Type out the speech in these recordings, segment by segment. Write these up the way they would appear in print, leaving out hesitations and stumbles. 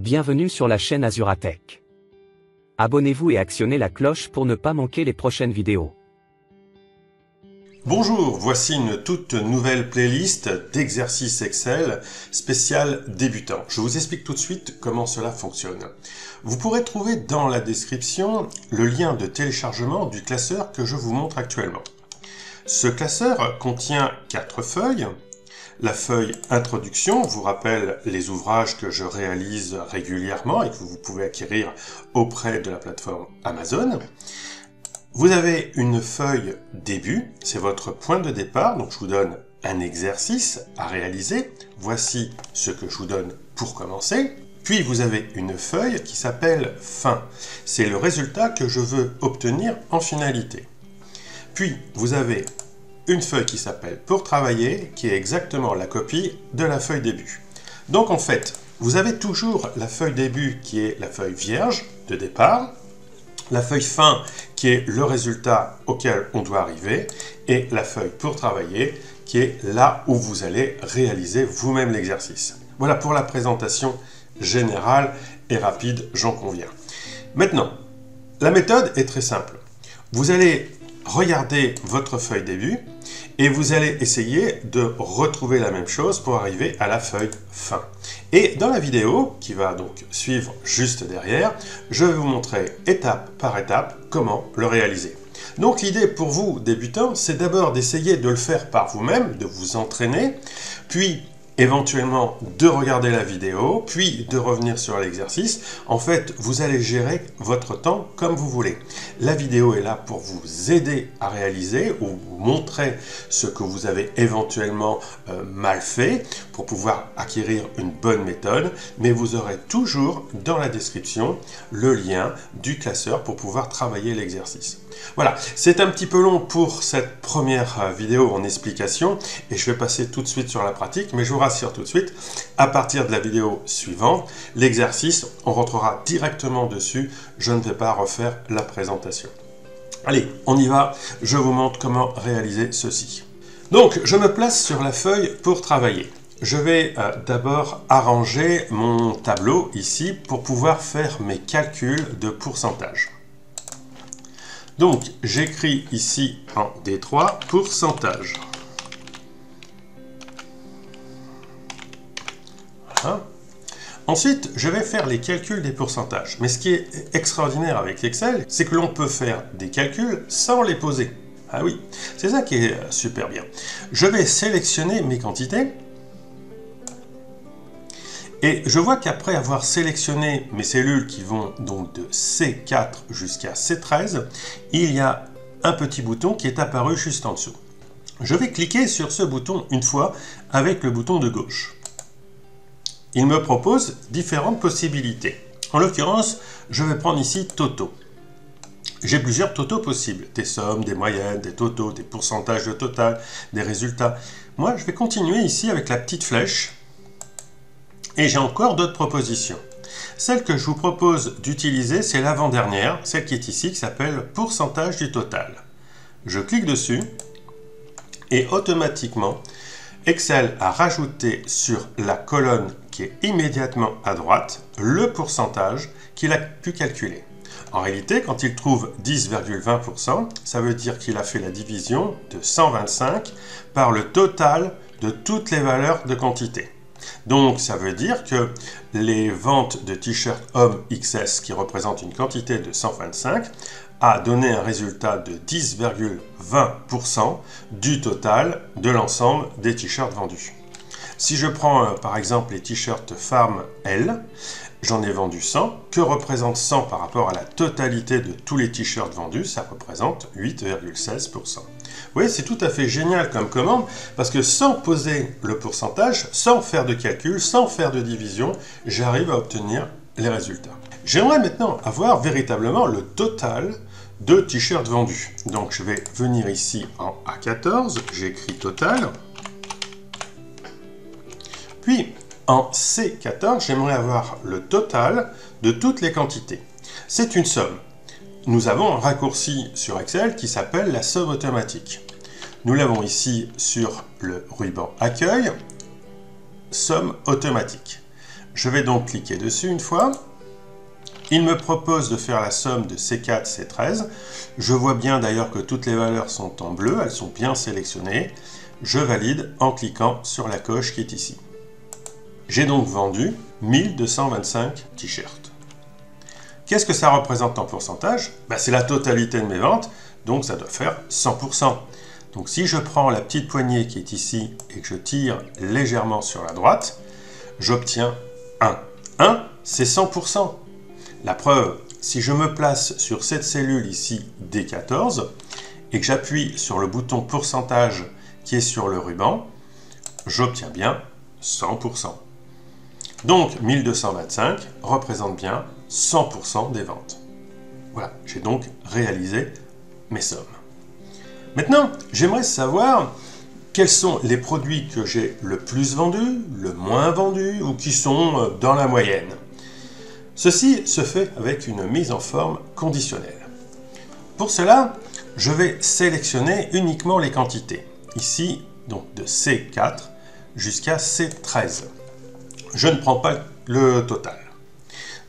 Bienvenue sur la chaîne Azuratech. Abonnez-vous et actionnez la cloche pour ne pas manquer les prochaines vidéos. Bonjour, voici une toute nouvelle playlist d'exercices Excel spécial débutant. Je vous explique tout de suite comment cela fonctionne. Vous pourrez trouver dans la description le lien de téléchargement du classeur que je vous montre actuellement. Ce classeur contient 4 feuilles. La feuille Introduction vous rappelle les ouvrages que je réalise régulièrement et que vous pouvez acquérir auprès de la plateforme Amazon. Vous avez une feuille Début, c'est votre point de départ, donc je vous donne un exercice à réaliser. Voici ce que je vous donne pour commencer. Puis vous avez une feuille qui s'appelle Fin, c'est le résultat que je veux obtenir en finalité. Puis vous avez une feuille qui s'appelle Pour travailler, qui est exactement la copie de la feuille Début. Donc en fait, vous avez toujours la feuille Début qui est la feuille vierge de départ, la feuille Fin qui est le résultat auquel on doit arriver, et la feuille Pour travailler qui est là où vous allez réaliser vous-même l'exercice. Voilà pour la présentation générale et rapide, j'en conviens. Maintenant, la méthode est très simple. Vous allez regarder votre feuille Début et vous allez essayer de retrouver la même chose pour arriver à la feuille Fin. Et dans la vidéo qui va donc suivre juste derrière, je vais vous montrer étape par étape comment le réaliser. Donc l'idée pour vous débutants, c'est d'abord d'essayer de le faire par vous-même, de vous entraîner, puis éventuellement de regarder la vidéo, puis de revenir sur l'exercice. En fait, vous allez gérer votre temps comme vous voulez. La vidéo est là pour vous aider à réaliser ou vous montrer ce que vous avez éventuellement mal fait pour pouvoir acquérir une bonne méthode, mais vous aurez toujours dans la description le lien du classeur pour pouvoir travailler l'exercice. Voilà, c'est un petit peu long pour cette première vidéo en explication et je vais passer tout de suite sur la pratique, mais je vous rassure tout de suite, à partir de la vidéo suivante, l'exercice, on rentrera directement dessus, je ne vais pas refaire la présentation. Allez, on y va, je vous montre comment réaliser ceci. Donc, je me place sur la feuille Pour travailler. Je vais d'abord arranger mon tableau ici pour pouvoir faire mes calculs de pourcentage. Donc, j'écris ici en D3 pourcentage. Voilà. Ensuite, je vais faire les calculs des pourcentages. Mais ce qui est extraordinaire avec Excel, c'est que l'on peut faire des calculs sans les poser. Ah oui, c'est ça qui est super bien. Je vais sélectionner mes quantités. Et je vois qu'après avoir sélectionné mes cellules qui vont donc de C4 jusqu'à C13, il y a un petit bouton qui est apparu juste en dessous. Je vais cliquer sur ce bouton une fois avec le bouton de gauche. Il me propose différentes possibilités. En l'occurrence, je vais prendre ici totaux. J'ai plusieurs totaux possibles, des sommes, des moyennes, des totaux, des pourcentages de total, des résultats. Moi, je vais continuer ici avec la petite flèche. Et j'ai encore d'autres propositions. Celle que je vous propose d'utiliser, c'est l'avant-dernière, celle qui est ici, qui s'appelle pourcentage du total. Je clique dessus et automatiquement, Excel a rajouté sur la colonne qui est immédiatement à droite le pourcentage qu'il a pu calculer. En réalité, quand il trouve 10,20%, ça veut dire qu'il a fait la division de 125 par le total de toutes les valeurs de quantité. Donc, ça veut dire que les ventes de t-shirts hommes XS, qui représentent une quantité de 125, a donné un résultat de 10,20% du total de l'ensemble des t-shirts vendus. Si je prends par exemple les t-shirts femmes L, j'en ai vendu 100. Que représente 100 par rapport à la totalité de tous les t-shirts vendus? Ça représente 8,16%. Vous voyez, c'est tout à fait génial comme commande, parce que sans poser le pourcentage, sans faire de calcul, sans faire de division, j'arrive à obtenir les résultats. J'aimerais maintenant avoir véritablement le total de t-shirts vendus. Donc je vais venir ici en A14, j'écris total. Puis en C14, j'aimerais avoir le total de toutes les quantités. C'est une somme. Nous avons un raccourci sur Excel qui s'appelle la somme automatique. Nous l'avons ici sur le ruban Accueil, somme automatique. Je vais donc cliquer dessus une fois. Il me propose de faire la somme de C4, C13. Je vois bien d'ailleurs que toutes les valeurs sont en bleu, elles sont bien sélectionnées. Je valide en cliquant sur la coche qui est ici. J'ai donc vendu 1225 t-shirts. Qu'est-ce que ça représente en pourcentage? C'est la totalité de mes ventes, donc ça doit faire 100%. Donc si je prends la petite poignée qui est ici et que je tire légèrement sur la droite, j'obtiens 1. 1, c'est 100%. La preuve, si je me place sur cette cellule ici, D14, et que j'appuie sur le bouton pourcentage qui est sur le ruban, j'obtiens bien 100%. Donc 1225 représente bien 100% des ventes. Voilà, j'ai donc réalisé mes sommes. Maintenant, j'aimerais savoir quels sont les produits que j'ai le plus vendus, le moins vendus ou qui sont dans la moyenne. Ceci se fait avec une mise en forme conditionnelle. Pour cela, je vais sélectionner uniquement les quantités. Ici, donc de C4 jusqu'à C13. Je ne prends pas le total.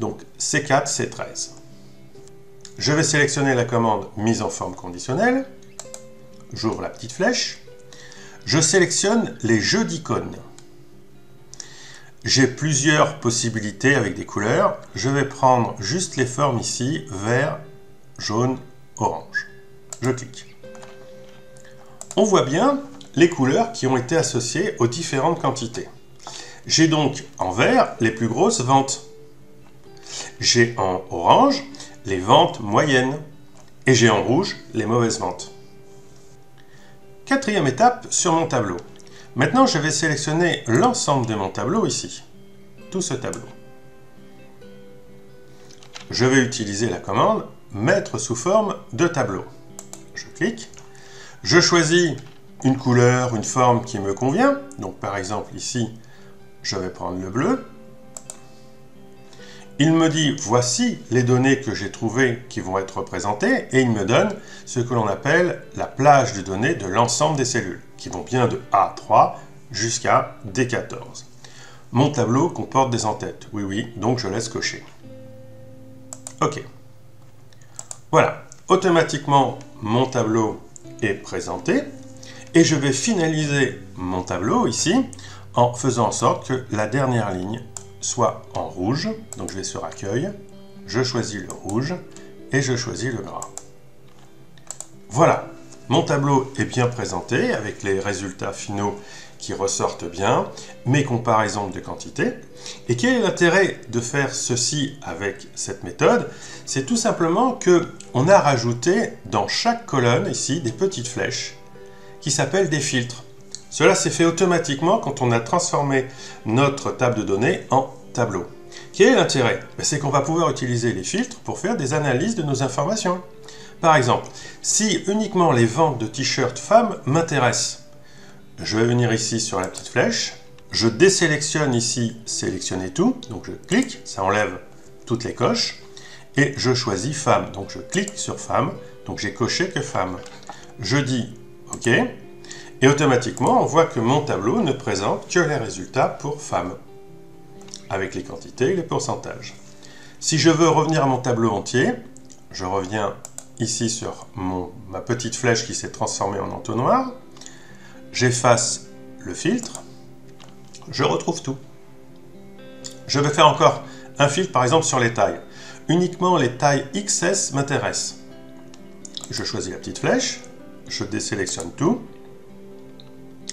Donc C4, C13. Je vais sélectionner la commande mise en forme conditionnelle. J'ouvre la petite flèche. Je sélectionne les jeux d'icônes. J'ai plusieurs possibilités avec des couleurs. Je vais prendre juste les formes ici, vert, jaune, orange. Je clique. On voit bien les couleurs qui ont été associées aux différentes quantités. J'ai donc en vert les plus grosses ventes. J'ai en orange les ventes moyennes. Et j'ai en rouge les mauvaises ventes. Quatrième étape sur mon tableau. Maintenant, je vais sélectionner l'ensemble de mon tableau ici. Tout ce tableau. Je vais utiliser la commande « Mettre sous forme de tableau ». Je clique. Je choisis une couleur, une forme qui me convient. Donc, par exemple, ici, je vais prendre le bleu. Il me dit « Voici les données que j'ai trouvées qui vont être représentées » et il me donne ce que l'on appelle la plage de données de l'ensemble des cellules, qui vont bien de A3 jusqu'à D14. Mon tableau comporte des en-têtes. Oui, donc je laisse cocher. OK. Voilà, automatiquement, mon tableau est présenté et je vais finaliser mon tableau ici en faisant en sorte que la dernière ligne soit en rouge. Donc je vais sur Accueil, je choisis le rouge et je choisis le gras. Voilà, mon tableau est bien présenté avec les résultats finaux qui ressortent bien, mes comparaisons de quantité. Et quel est l'intérêt de faire ceci avec cette méthode? C'est tout simplement qu'on a rajouté dans chaque colonne ici des petites flèches qui s'appellent des filtres. Cela s'est fait automatiquement quand on a transformé notre table de données en tableau. Quel est l'intérêt? C'est qu'on va pouvoir utiliser les filtres pour faire des analyses de nos informations. Par exemple, si uniquement les ventes de t-shirts femmes m'intéressent, je vais venir ici sur la petite flèche, je désélectionne ici « Sélectionner tout », donc je clique, ça enlève toutes les coches, et je choisis « Femmes », donc je clique sur « Femmes », donc j'ai coché que « Femmes ». Je dis « OK », et automatiquement, on voit que mon tableau ne présente que les résultats pour femmes, avec les quantités et les pourcentages. Si je veux revenir à mon tableau entier, je reviens ici sur ma petite flèche qui s'est transformée en entonnoir, j'efface le filtre, je retrouve tout. Je vais faire encore un filtre par exemple sur les tailles. Uniquement les tailles XS m'intéressent. Je choisis la petite flèche, je désélectionne tout,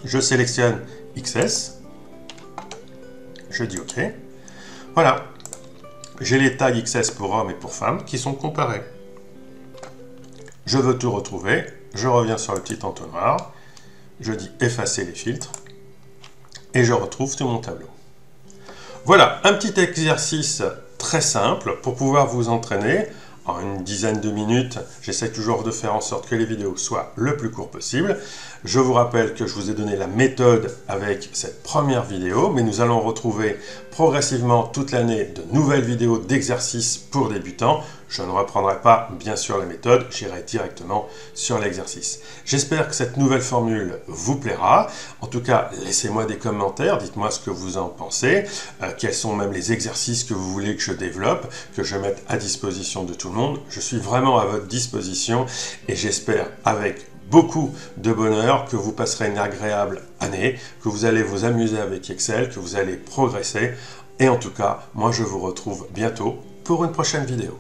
je sélectionne XS, je dis OK. Voilà, j'ai les tailles XS pour hommes et pour femmes qui sont comparées. Je veux tout retrouver, je reviens sur le petit entonnoir, je dis effacer les filtres et je retrouve tout mon tableau. Voilà, un petit exercice très simple pour pouvoir vous entraîner en une dizaine de minutes. J'essaie toujours de faire en sorte que les vidéos soient le plus court possible. Je vous rappelle que je vous ai donné la méthode avec cette première vidéo, mais nous allons retrouver progressivement toute l'année de nouvelles vidéos d'exercices pour débutants. Je ne reprendrai pas, bien sûr, la méthode, j'irai directement sur l'exercice. J'espère que cette nouvelle formule vous plaira. En tout cas, laissez-moi des commentaires, dites-moi ce que vous en pensez, quels sont même les exercices que vous voulez que je développe, que je mette à disposition de tout le monde. Je suis vraiment à votre disposition et j'espère avec beaucoup de bonheur, que vous passerez une agréable année, que vous allez vous amuser avec Excel, que vous allez progresser. Et en tout cas, moi je vous retrouve bientôt pour une prochaine vidéo.